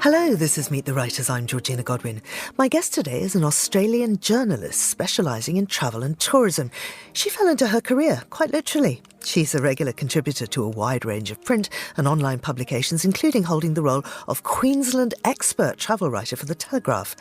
Hello, this is Meet the Writers. I'm Georgina Godwin. My guest today is an Australian journalist specialising in travel and tourism. She fell into her career, quite literally. She's a regular contributor to a wide range of print and online publications, including holding the role of Queensland Expert travel writer for the Telegraph.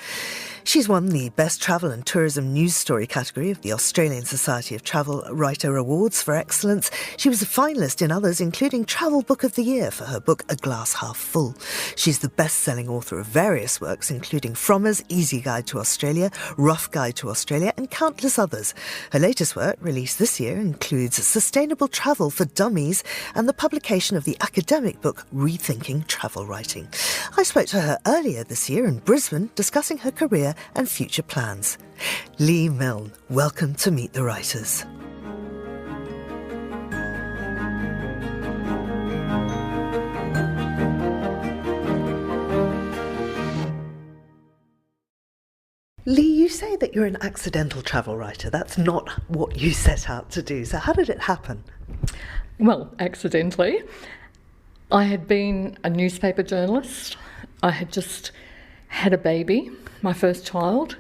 She's won the Best Travel and Tourism News Story category of the Australian Society of Travel Writer Awards for excellence. She was a finalist in others, including Travel Book of the Year for her book A Glass Half Full. She's the best-selling author of various works, including Frommer's Easy Guide to Australia, Rough Guide to Australia, and countless others. Her latest work, released this year, includes Sustainable Travel for Dummies and the publication of the academic book Rethinking Travel Writing. I spoke to her earlier this year in Brisbane, discussing her career and future plans. Mylne, welcome to Meet the Writers. Lee, you say that you're an accidental travel writer. That's not what you set out to do. So how did it happen? Well, accidentally. I had been a newspaper journalist. I had just had a baby, my first child.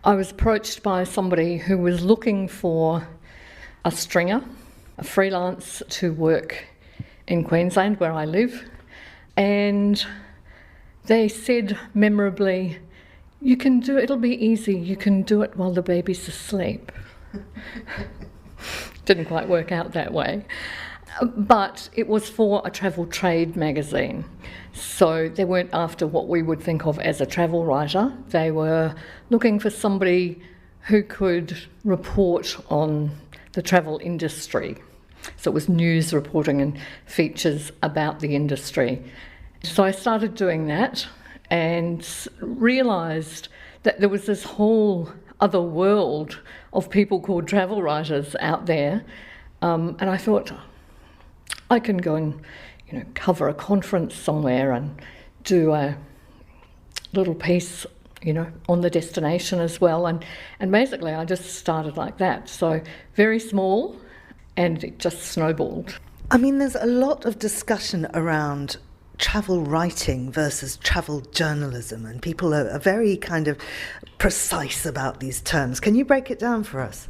I was approached by somebody who was looking for a stringer, a freelance to work in Queensland where I live. And they said memorably, "You can do it, it'll be easy, you can do it while the baby's asleep." Didn't quite work out that way. But it was for a travel trade magazine. So they weren't after what we would think of as a travel writer. They were looking for somebody who could report on the travel industry. So it was news reporting and features about the industry. So I started doing that and realised that there was this whole other world of people called travel writers out there. And I thought, I can go and, cover a conference somewhere and do a little piece, on the destination as well. And basically I just started like that. So very small, and it just snowballed. I mean, there's a lot of discussion around travel writing versus travel journalism, and people are very kind of precise about these terms. Can you break it down for us?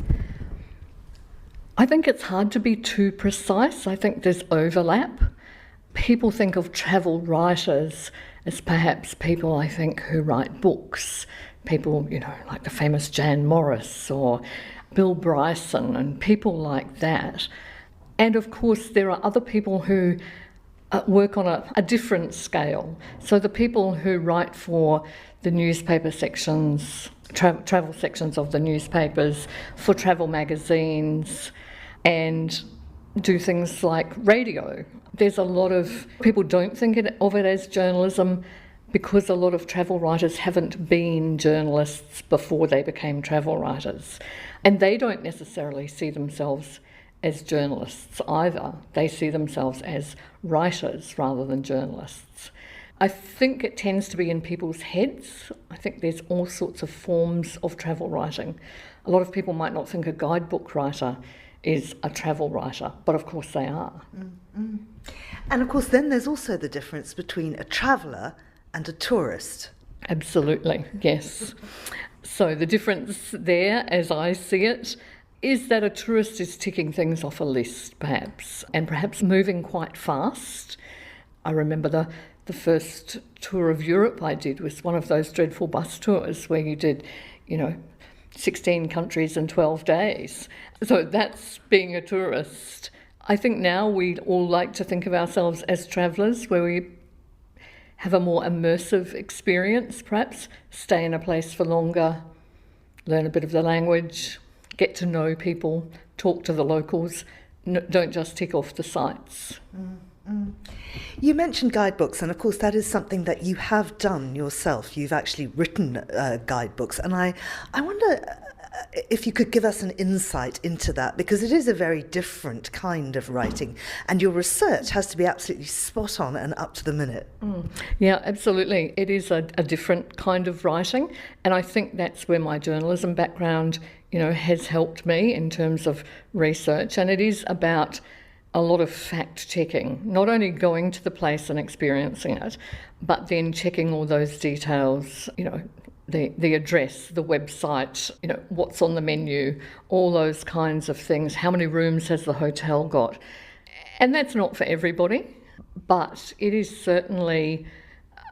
I think it's hard to be too precise. I think there's overlap. People think of travel writers as perhaps people, I think, who write books. People, like the famous Jan Morris or Bill Bryson and people like that. And of course, there are other people who work on a different scale. So the people who write for the newspaper sections, travel sections of the newspapers, for travel magazines, and do things like radio. There's a lot of people don't think of it as journalism because a lot of travel writers haven't been journalists before they became travel writers. And they don't necessarily see themselves as journalists either. They see themselves as writers rather than journalists. I think it tends to be in people's heads. I think there's all sorts of forms of travel writing. A lot of people might not think a guidebook writer is a travel writer, but of course they are. Mm-hmm. And of course then there's also the difference between a traveller and a tourist. Absolutely, yes. So the difference there, as I see it, is that a tourist is ticking things off a list, perhaps, and perhaps moving quite fast. I remember the first tour of Europe I did was one of those dreadful bus tours where you did, 16 countries in 12 days. So that's being a tourist. I think now we all like to think of ourselves as travellers, where we have a more immersive experience, perhaps, stay in a place for longer, learn a bit of the language, get to know people, talk to the locals, don't just tick off the sites. Mm-hmm. You mentioned guidebooks, and of course that is something that you have done yourself. You've actually written guidebooks, and I wonder if you could give us an insight into that, because it is a very different kind of writing, and your research has to be absolutely spot on and up to the minute. Yeah, absolutely. It is a different kind of writing, and I think that's where my journalism background, has helped me in terms of research, and it is about a lot of fact-checking, not only going to the place and experiencing it, but then checking all those details, the address, the website, what's on the menu, all those kinds of things. How many rooms has the hotel got? And that's not for everybody, but it is certainly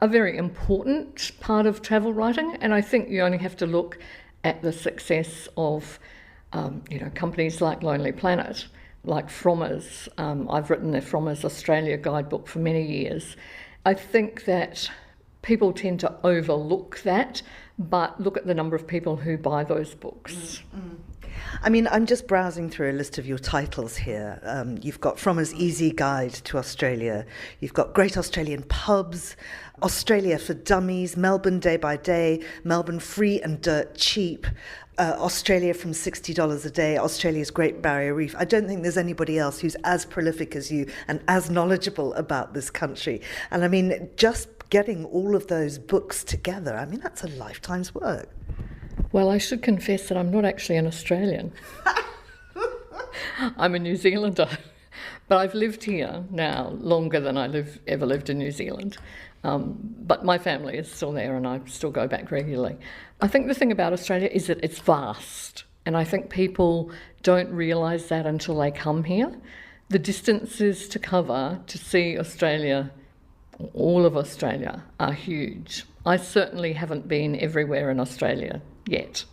a very important part of travel writing. And I think you only have to look at the success of, companies like Lonely Planet, like Frommer's. I've written the Frommer's Australia guidebook for many years. I think that people tend to overlook that, but look at the number of people who buy those books. Mm-hmm. I mean, I'm just browsing through a list of your titles here. You've got Frommer's Easy Guide to Australia. You've got Great Australian Pubs, Australia for Dummies, Melbourne Day by Day, Melbourne Free and Dirt Cheap, Australia from $60 a day, Australia's Great Barrier Reef. I don't think there's anybody else who's as prolific as you and as knowledgeable about this country. And I mean, just getting all of those books together, I mean, that's a lifetime's work. Well, I should confess that I'm not actually an Australian. I'm a New Zealander. But I've lived here now longer than I ever lived in New Zealand. But my family is still there and I still go back regularly. I think the thing about Australia is that it's vast. And I think people don't realise that until they come here. The distances to cover to see Australia, all of Australia, are huge. I certainly haven't been everywhere in Australia yet.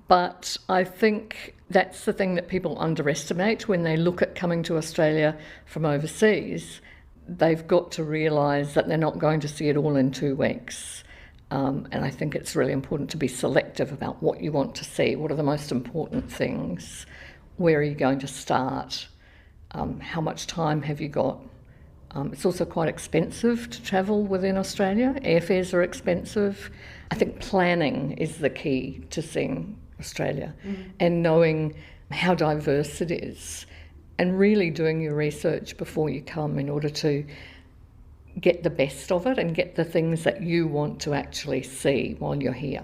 But I think that's the thing that people underestimate when they look at coming to Australia from overseas. They've got to realise that they're not going to see it all in 2 weeks. And I think it's really important to be selective about what you want to see. What are the most important things? Where are you going to start? How much time have you got? It's also quite expensive to travel within Australia. Airfares are expensive. I think planning is the key to seeing Australia and knowing how diverse it is and really doing your research before you come in order to get the best of it and get the things that you want to actually see while you're here.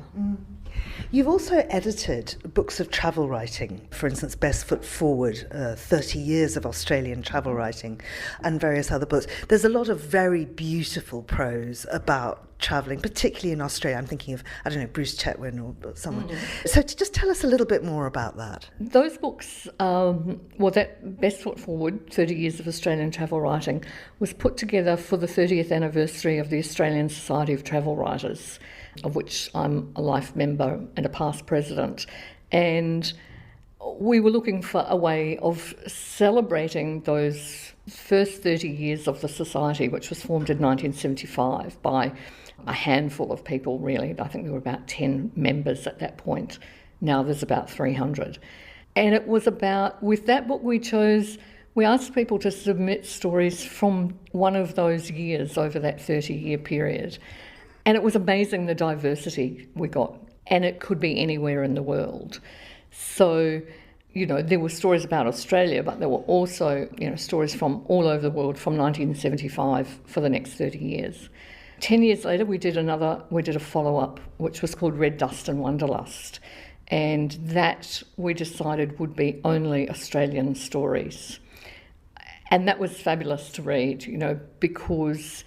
You've also edited books of travel writing, for instance, Best Foot Forward, 30 years of Australian travel writing, and various other books. There's a lot of very beautiful prose about travelling, particularly in Australia. I'm thinking of, Bruce Chetwynd or someone. So just tell us a little bit more about that. Those books, that Best Foot Forward, 30 years of Australian travel writing, was put together for the 30th anniversary of the Australian Society of Travel Writers, of which I'm a life member and a past president. And we were looking for a way of celebrating those first 30 years of the society, which was formed in 1975 by a handful of people, really. I think there were about 10 members at that point. Now there's about 300. And it was about, with that book we asked people to submit stories from one of those years over that 30-year period. And it was amazing the diversity we got. And it could be anywhere in the world. So, there were stories about Australia, but there were also, stories from all over the world from 1975 for the next 30 years. 10 years later, we did a follow-up, which was called Red Dust and Wanderlust. And that we decided would be only Australian stories. And that was fabulous to read, because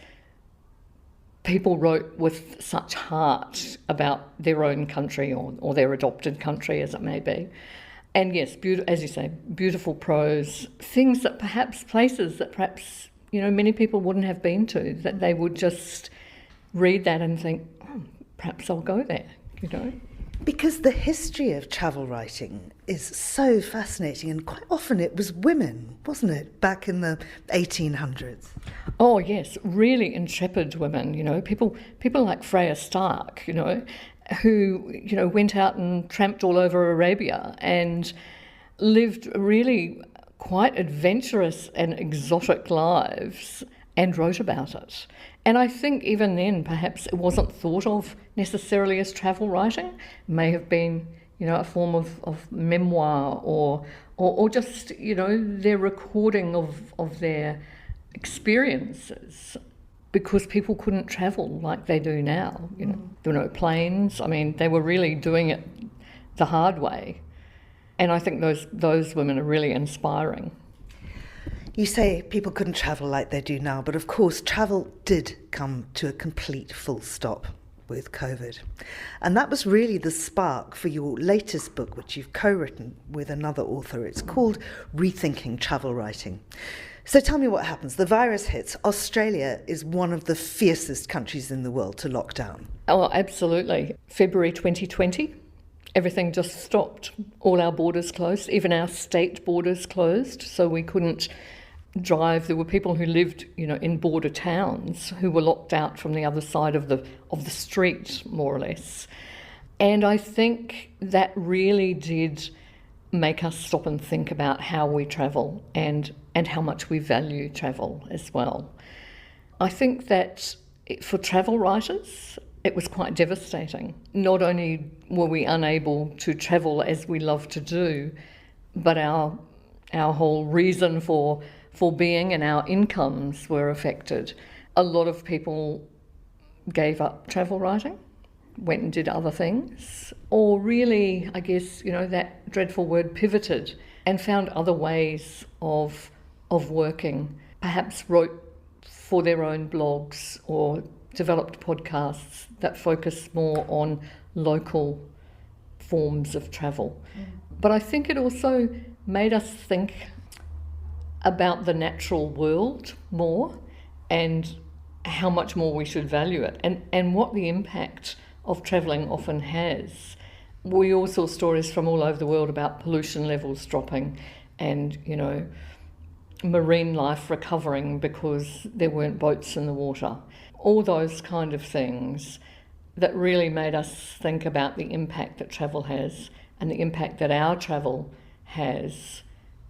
people wrote with such heart about their own country or their adopted country, as it may be. And yes, as you say, beautiful prose, places that perhaps, many people wouldn't have been to, that they would just read that and think, perhaps I'll go there, Because the history of travel writing is so fascinating, and quite often it was women, wasn't it, back in the 1800s? Oh yes, really intrepid women, people like Freya Stark, who, went out and tramped all over Arabia and lived really quite adventurous and exotic lives and wrote about it. And I think even then perhaps it wasn't thought of necessarily as travel writing. It may have been, a form of memoir or just, their recording of their experiences, because people couldn't travel like they do now. There were no planes. I mean, they were really doing it the hard way. And I think those women are really inspiring. You say people couldn't travel like they do now, but of course travel did come to a complete full stop with COVID. And that was really the spark for your latest book, which you've co-written with another author. It's called Rethinking Travel Writing. So tell me what happens. The virus hits. Australia is one of the fiercest countries in the world to lock down. Oh, absolutely. February 2020, everything just stopped. All our borders closed, even our state borders closed, so we couldn't drive. There were people who lived, in border towns who were locked out from the other side of the street, more or less. And I think that really did make us stop and think about how we travel and how much we value travel as well. I think that for travel writers, it was quite devastating. Not only were we unable to travel as we love to do, but our whole reason for being and our incomes were affected. A lot of people gave up travel writing, went and did other things, or really, I guess, that dreadful word, pivoted, and found other ways of working. Perhaps wrote for their own blogs or developed podcasts that focus more on local forms of travel. But I think it also made us think about the natural world more and how much more we should value it and what the impact of travelling often has. We all saw stories from all over the world about pollution levels dropping and, marine life recovering because there weren't boats in the water. All those kind of things that really made us think about the impact that travel has and the impact that our travel has,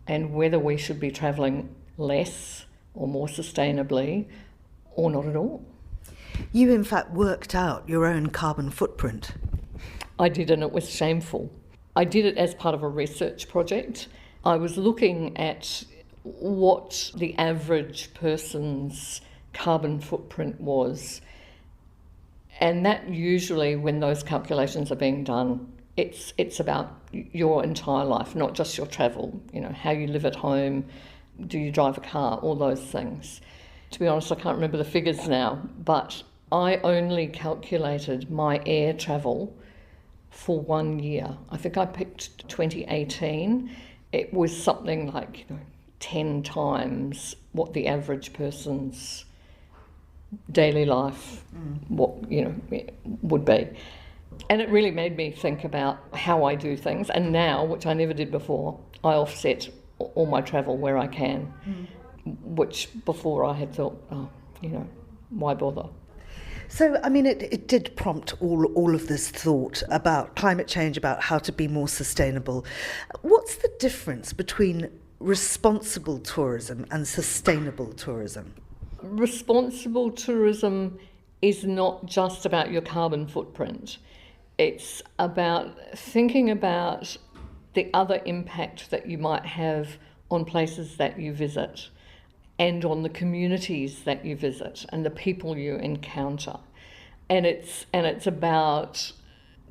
and whether we should be travelling less or more sustainably or not at all. You, in fact, worked out your own carbon footprint. I did, and it was shameful. I did it as part of a research project. I was looking at what the average person's carbon footprint was, and that usually, when those calculations are being done, it's about your entire life, not just your travel, how you live at home, do you drive a car, all those things. To be honest, I can't remember the figures now, but I only calculated my air travel for 1 year. I think I picked 2018. It was something like 10 times what the average person's daily life would be. And it really made me think about how I do things. And now, which I never did before, I offset all my travel where I can, which before I had thought, why bother? So, it did prompt all of this thought about climate change, about how to be more sustainable. What's the difference between responsible tourism and sustainable tourism? Responsible tourism is not just about your carbon footprint. It's about thinking about the other impact that you might have on places that you visit and on the communities that you visit and the people you encounter. And it's about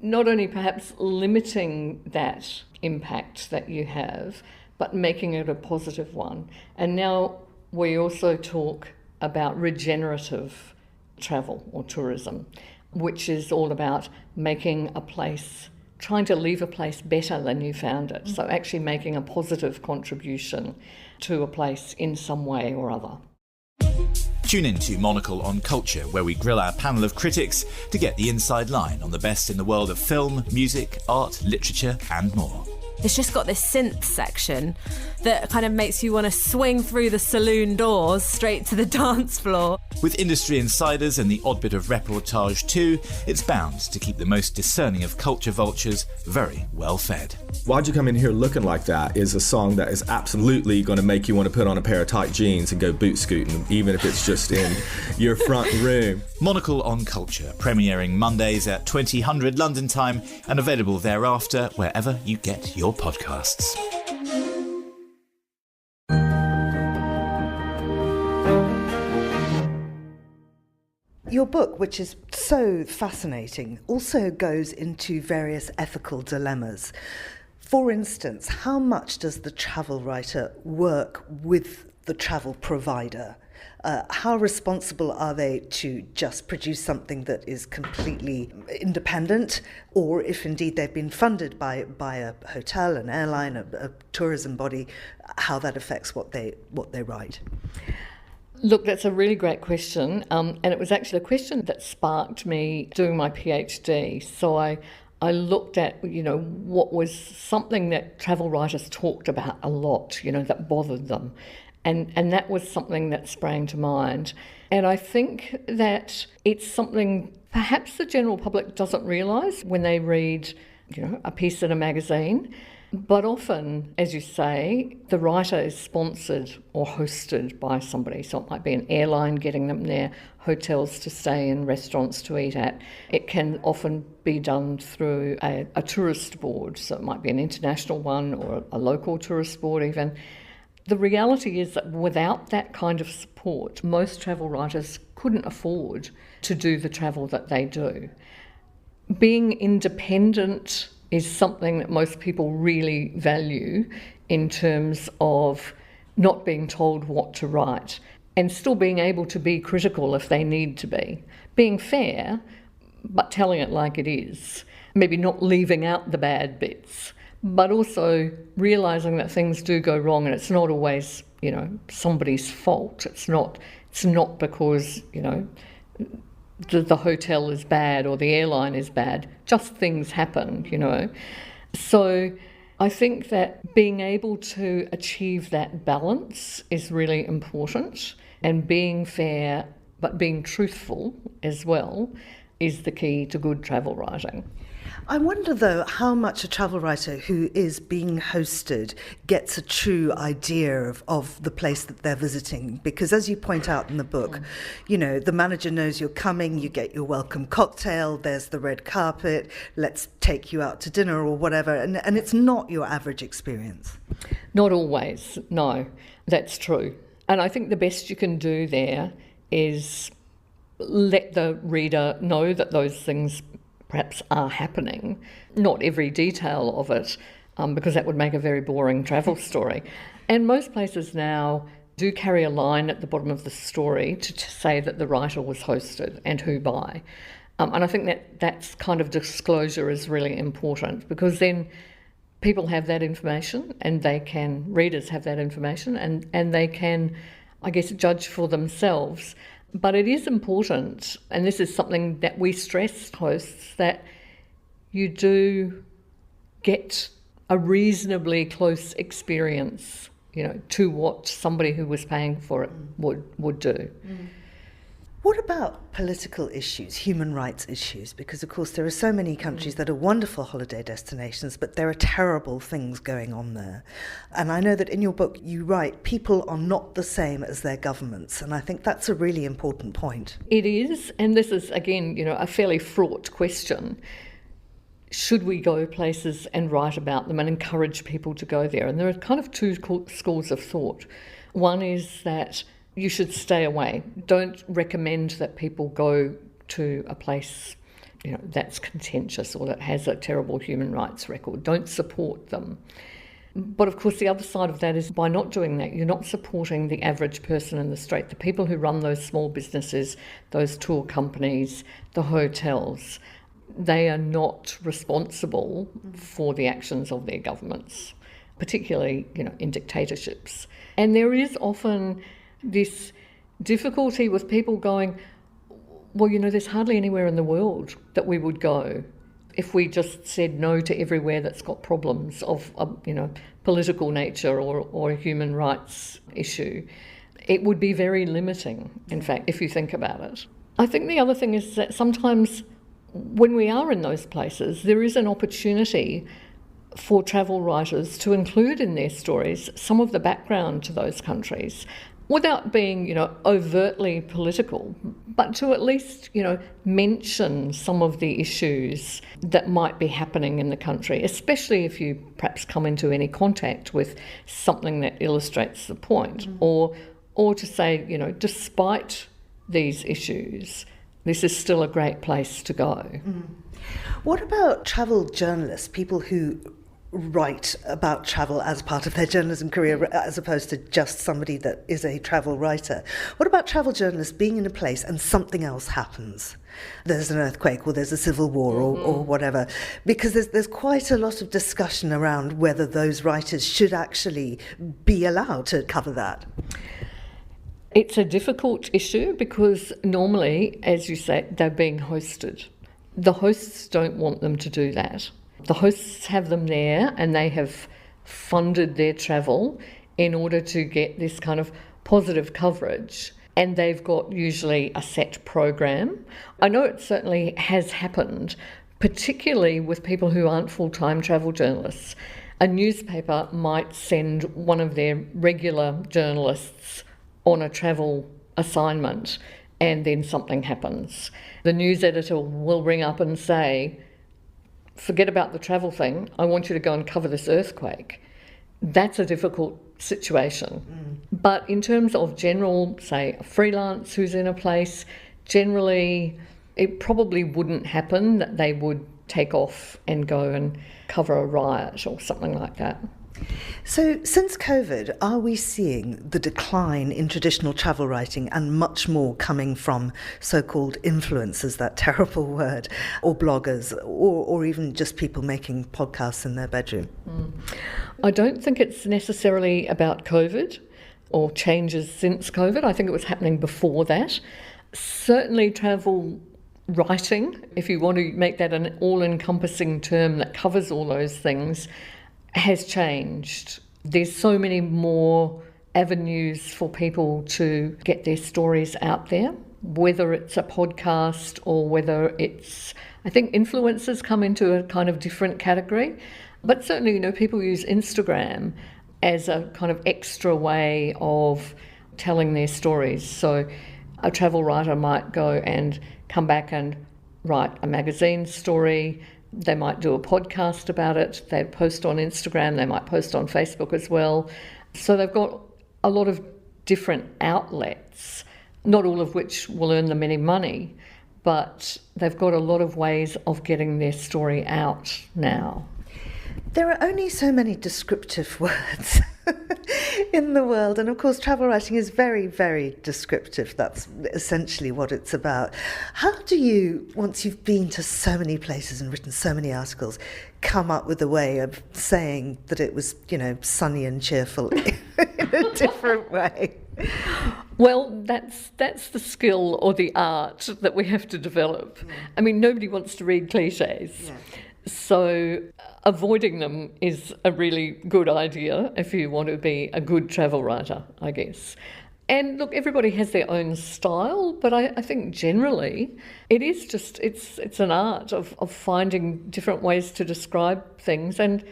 not only perhaps limiting that impact that you have, but making it a positive one. And now we also talk about regenerative travel or tourism, which is all about making a place, trying to leave a place better than you found it. So actually making a positive contribution to a place in some way or other. Tune in to Monocle on Culture, where we grill our panel of critics to get the inside line on the best in the world of film, music, art, literature and more. It's just got this synth section that kind of makes you want to swing through the saloon doors straight to the dance floor. With industry insiders and the odd bit of reportage too, it's bound to keep the most discerning of culture vultures very well fed. Why'd You Come In Here Looking Like That is a song that is absolutely going to make you want to put on a pair of tight jeans and go boot scooting, even if it's just in your front room. Monocle on Culture, premiering Mondays at 2000 London time and available thereafter wherever you get your podcasts. Your book, which is so fascinating, also goes into various ethical dilemmas. For instance, how much does the travel writer work with the travel provider? How responsible are they to just produce something that is completely independent, or if indeed they've been funded by a hotel, an airline, a tourism body, how that affects what they write? Look, that's a really great question, and it was actually a question that sparked me doing my PhD. So I looked at, what was something that travel writers talked about a lot, that bothered them. And that was something that sprang to mind. And I think that it's something perhaps the general public doesn't realise when they read, a piece in a magazine. But often, as you say, the writer is sponsored or hosted by somebody. So it might be an airline getting them there, hotels to stay in, restaurants to eat at. It can often be done through a tourist board. So it might be an international one or a local tourist board even. The reality is that without that kind of support, most travel writers couldn't afford to do the travel that they do. Being independent is something that most people really value in terms of not being told what to write and still being able to be critical if they need to be. Being fair, but telling it like it is. Maybe not leaving out the bad bits, but also realising that things do go wrong and it's not always, somebody's fault. It's not because, the hotel is bad or the airline is bad. Just things happen, So I think that being able to achieve that balance is really important, and being fair but being truthful as well is the key to good travel writing. I wonder, though, how much a travel writer who is being hosted gets a true idea of the place that they're visiting. Because as you point out in the book, the manager knows you're coming, you get your welcome cocktail, there's the red carpet, let's take you out to dinner or whatever. And it's not your average experience. Not always, no, that's true. And I think the best you can do there is let the reader know that those things perhaps are happening. Not every detail of it, because that would make a very boring travel story. And most places now do carry a line at the bottom of the story to say that the writer was hosted and who by. And I think that's kind of disclosure is really important, because then people have that information and readers have that information and they can, I guess, judge for themselves. But it is important, and this is something that we stress hosts, that you do get a reasonably close experience, to what somebody who was paying for it would do. What about political issues, human rights issues? Because, of course, there are so many countries that are wonderful holiday destinations, but there are terrible things going on there. And I know that in your book you write, people are not the same as their governments. And I think that's a really important point. It is, and this is, again, a fairly fraught question. Should we go places and write about them and encourage people to go there? And there are kind of two schools of thought. One is that you should stay away. Don't recommend that people go to a place, that's contentious or that has a terrible human rights record. Don't support them. But of course, the other side of that is by not doing that, you're not supporting the average person in the street, the people who run those small businesses, those tour companies, the hotels. They are not responsible for the actions of their governments, particularly, in dictatorships. And there is often this difficulty with people going, well, there's hardly anywhere in the world that we would go if we just said no to everywhere that's got problems of political nature or a human rights issue. It would be very limiting, in fact, if you think about it. I think the other thing is that sometimes when we are in those places, there is an opportunity for travel writers to include in their stories some of the background to those countries, without being, overtly political, but to at least, mention some of the issues that might be happening in the country, especially if you perhaps come into any contact with something that illustrates the point, or to say, despite these issues, this is still a great place to go. What about travel journalists, people who write about travel as part of their journalism career as opposed to just somebody that is a travel writer. What about travel journalists being in a place and something else happens? There's an earthquake or there's a civil war or whatever, because there's quite a lot of discussion around whether those writers should actually be allowed to cover that. It's a difficult issue because normally, as you say, they're being hosted. The hosts don't want them to do that. The hosts have them there and they have funded their travel in order to get this kind of positive coverage, and they've got usually a set program. I know it certainly has happened, particularly with people who aren't full-time travel journalists. A newspaper might send one of their regular journalists on a travel assignment and then something happens. The news editor will ring up and say, forget about the travel thing, I want you to go and cover this earthquake. That's a difficult situation. But in terms of general, say, a freelance who's in a place, generally it probably wouldn't happen that they would take off and go and cover a riot or something like that. So since COVID, are we seeing the decline in traditional travel writing and much more coming from so-called influencers, that terrible word, or bloggers, or even just people making podcasts in their bedroom? I don't think it's necessarily about COVID or changes since COVID. I think it was happening before that. Certainly travel writing, if you want to make that an all-encompassing term that covers all those things, has changed. There's so many more avenues for people to get their stories out there, whether it's a podcast or whether it's, I think influencers come into a kind of different category, but certainly, people use Instagram as a kind of extra way of telling their stories. So a travel writer might go and come back and write a magazine story. They might do a podcast about it. They'd post on Instagram. They might post on Facebook as well. So they've got a lot of different outlets, not all of which will earn them any money, but they've got a lot of ways of getting their story out now. There are only so many descriptive words in the world, and of course travel writing is very, very descriptive. That's essentially what it's about. How do you, once you've been to so many places and written so many articles, come up with a way of saying that it was, sunny and cheerful in a different way? Well, that's the skill or the art that we have to develop. I mean, nobody wants to read cliches. Yeah. So avoiding them is a really good idea if you want to be a good travel writer, I guess. And look, everybody has their own style, but I think generally it is just, it's an art of finding different ways to describe things, and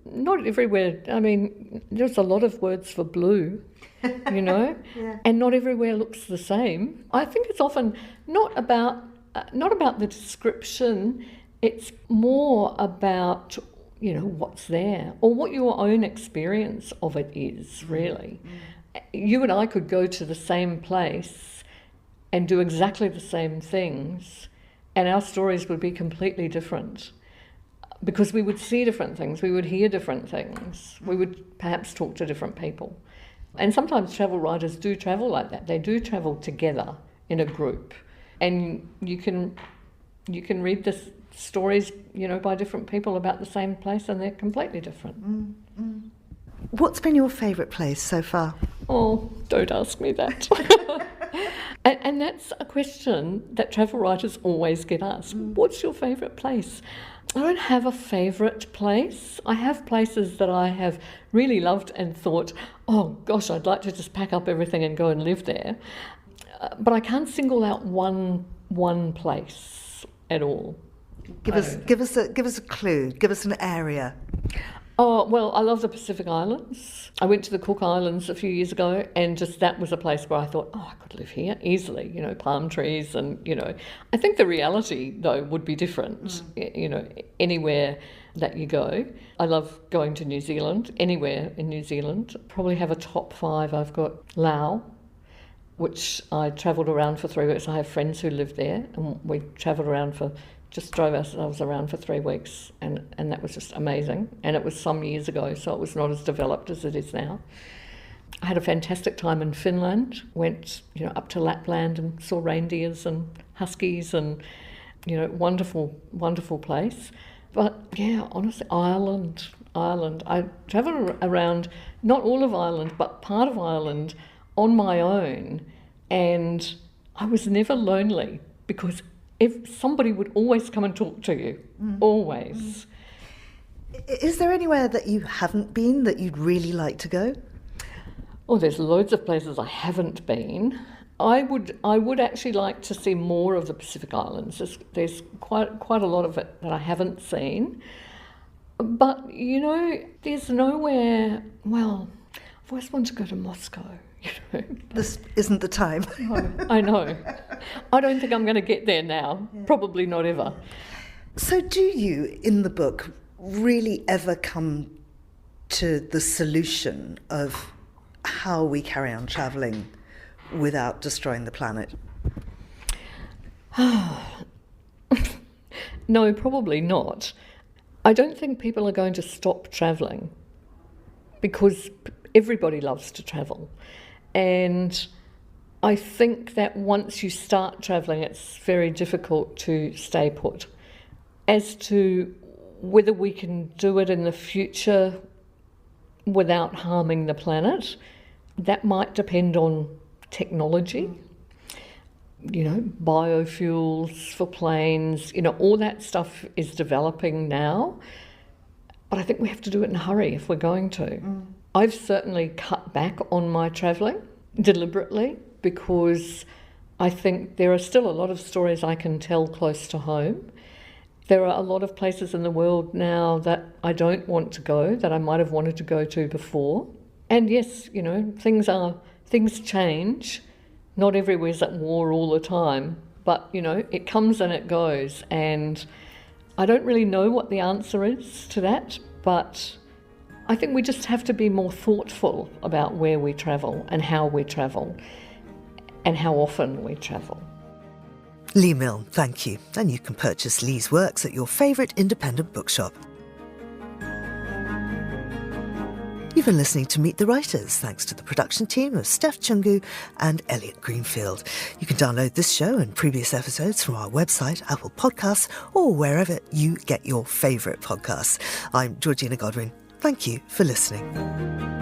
not everywhere, I mean, there's a lot of words for blue, yeah. And not everywhere looks the same. I think it's often not about the description. It's more about, what's there or what your own experience of it is, really. You and I could go to the same place and do exactly the same things, and our stories would be completely different because we would see different things, we would hear different things, we would perhaps talk to different people. And sometimes travel writers do travel like that. They do travel together in a group, and you can read this stories, by different people about the same place, and they're completely different. What's been your favourite place so far? Oh, don't ask me that. and that's a question that travel writers always get asked. What's your favourite place? I don't have a favourite place. I have places that I have really loved and thought, oh gosh, I'd like to just pack up everything and go and live there. But I can't single out one place at all. Give us a clue. Give us an area. Oh, well, I love the Pacific Islands. I went to the Cook Islands a few years ago, and just that was a place where I thought, I could live here easily, palm trees and, I think the reality, though, would be different, anywhere that you go. I love going to New Zealand, anywhere in New Zealand. Probably have a top 5. I've got Laos, which I travelled around for 3 weeks. I have friends who live there, and we travelled around for just drove ourselves around for 3 weeks, and that was just amazing. And it was some years ago, so it was not as developed as it is now. I had a fantastic time in Finland, went up to Lapland and saw reindeers and huskies and wonderful, wonderful place. But yeah, honestly, Ireland. I travelled around, not all of Ireland, but part of Ireland on my own, and I was never lonely because if somebody would always come and talk to you, always. Is there anywhere that you haven't been that you'd really like to go? Oh, there's loads of places I haven't been. I would actually like to see more of the Pacific Islands. There's quite a lot of it that I haven't seen. But, there's nowhere, well, I've always wanted to go to Moscow. This isn't the time. I know. I don't think I'm going to get there now. Yeah. Probably not ever. So do you, in the book, really ever come to the solution of how we carry on travelling without destroying the planet? No, probably not. I don't think people are going to stop travelling because everybody loves to travel. And I think that once you start travelling, it's very difficult to stay put. As to whether we can do it in the future without harming the planet, that might depend on technology. Biofuels for planes, all that stuff is developing now. But I think we have to do it in a hurry if we're going to. I've certainly cut back on my travelling deliberately because I think there are still a lot of stories I can tell close to home. There are a lot of places in the world now that I don't want to go, that I might have wanted to go to before. And yes, things change. Not everywhere's at war all the time, but, it comes and it goes. And I don't really know what the answer is to that, but I think we just have to be more thoughtful about where we travel and how we travel and how often we travel. Lee Mylne, thank you. And you can purchase Lee's works at your favourite independent bookshop. You've been listening to Meet the Writers, thanks to the production team of Steph Chungu and Elliot Greenfield. You can download this show and previous episodes from our website, Apple Podcasts, or wherever you get your favourite podcasts. I'm Georgina Godwin. Thank you for listening.